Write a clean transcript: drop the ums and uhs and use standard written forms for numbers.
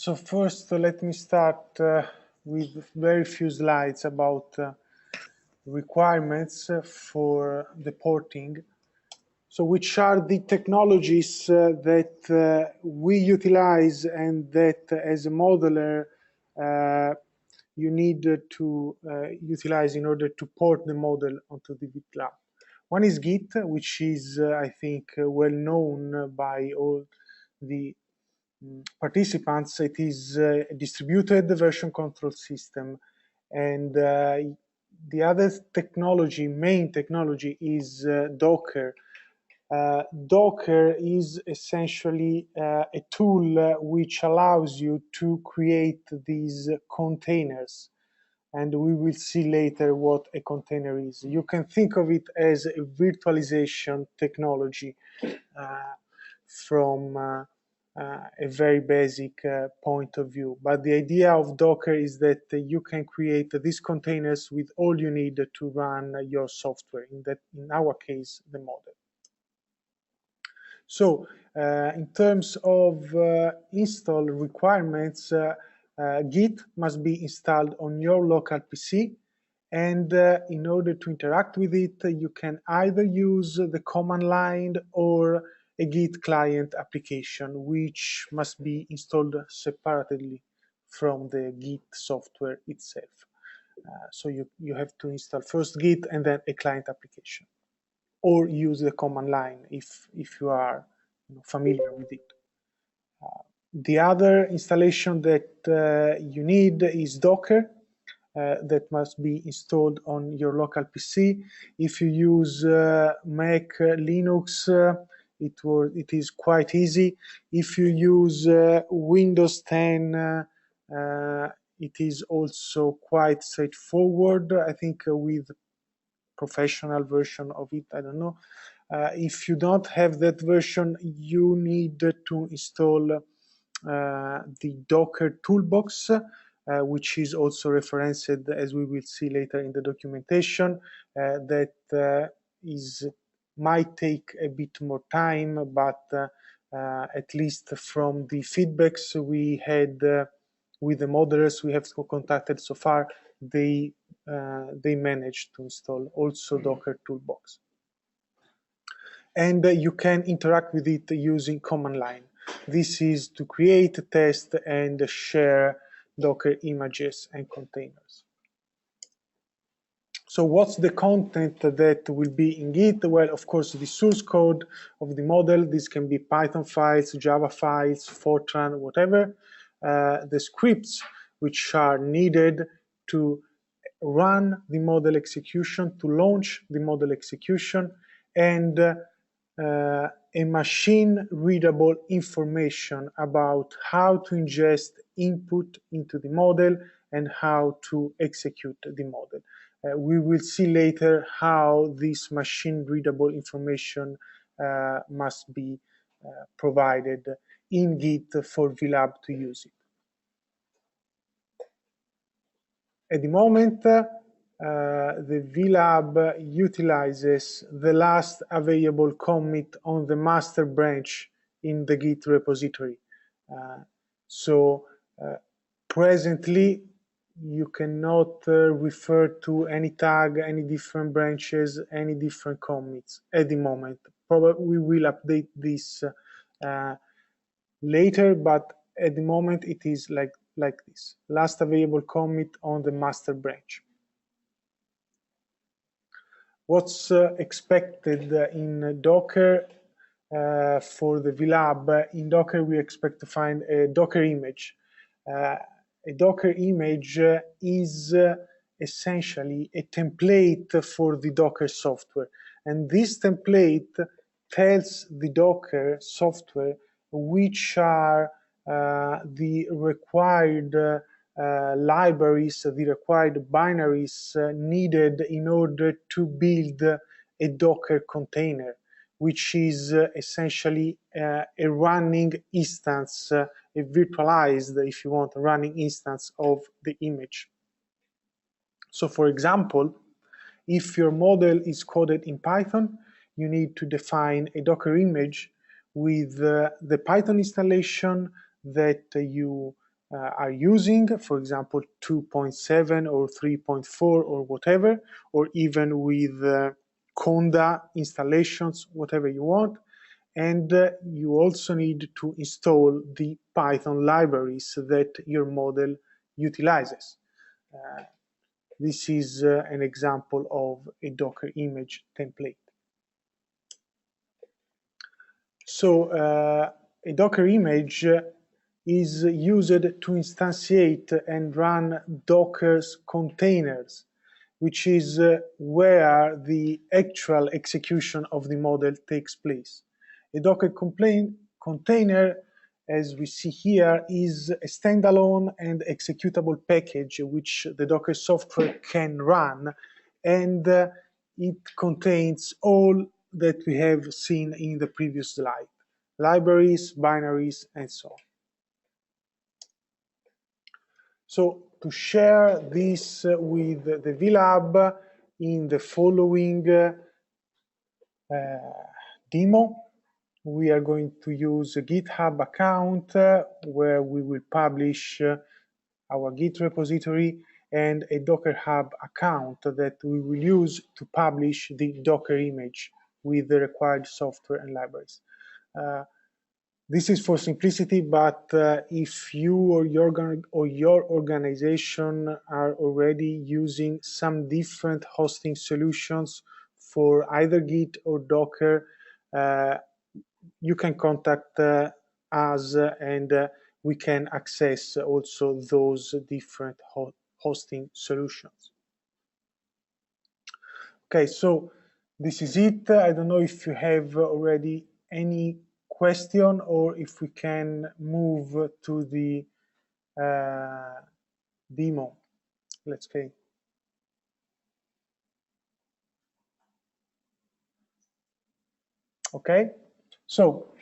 So first, let me start with very few slides about requirements for the porting. So which are the technologies that we utilize and that as a modeler you need to utilize in order to port the model onto the GitLab. One is Git, which is, I think, well known by all the participants. It is a distributed version control system, and the other technology, main technology, is Docker. Docker is essentially a tool which allows you to create these containers, and we will see later what a container is. You can think of it as a virtualization technology from a very basic point of view. But the idea of Docker is that you can create these containers with all you need to run your software, in our case, the model. So in terms of install requirements, Git must be installed on your local PC, and in order to interact with it, you can either use the command line or a Git client application, which must be installed separately from the Git software itself. So you have to install first Git and then a client application, or use the command line if you are familiar with it. The other installation that you need is Docker. That must be installed on your local PC. If you use Mac, Linux, it is quite easy. If you use Windows 10, it is also quite straightforward. I think with professional version of it, I don't know. If you don't have that version, you need to install the Docker toolbox, which is also referenced, as we will see later in the documentation, that might take a bit more time, but at least from the feedbacks we had with the modelers we have contacted so far, they managed to install also Docker toolbox. And you can interact with it using command line. This is to create, test, and share Docker images and containers. So what's the content that will be in Git? Well, of course, the source code of the model. This can be Python files, Java files, Fortran, whatever. The scripts which are needed to run the model execution, to launch the model execution, and a machine-readable information about how to ingest input into the model and how to execute the model. We will see later how this machine-readable information must be provided in Git for VLab to use it. At the moment, the VLab utilizes the last available commit on the master branch in the Git repository. Presently, you cannot refer to any tag, any different branches, any different commits at the moment. Probably we will update this later, but at the moment it is like this. Last available commit on the master branch. What's expected in Docker for the VLab? In Docker, we expect to find a Docker image. A Docker image is essentially a template for the Docker software. And this template tells the Docker software which are the required libraries, the required binaries needed in order to build a Docker container, which is essentially a running instance, a virtualized, if you want, running instance of the image. So for example, if your model is coded in Python, you need to define a Docker image with the Python installation that you are using, for example 2.7 or 3.4 or whatever, or even with Conda installations, whatever you want. And you also need to install the Python libraries that your model utilizes. This is an example of a Docker image template. So a Docker image is used to instantiate and run Docker's containers, which is where the actual execution of the model takes place. A Docker container, as we see here, is a standalone and executable package which the Docker software can run, and it contains all that we have seen in the previous slide: libraries, binaries, and so on. So to share this with the VLab in the following demo, we are going to use a GitHub account where we will publish our Git repository, and a Docker Hub account that we will use to publish the Docker image with the required software and libraries. This is for simplicity, but if you or your organization are already using some different hosting solutions for either Git or Docker, you can contact us, and we can access also those different hosting solutions. Okay, so this is it. I don't know if you have already any question, or if we can move to the demo. Let's say. Okay, so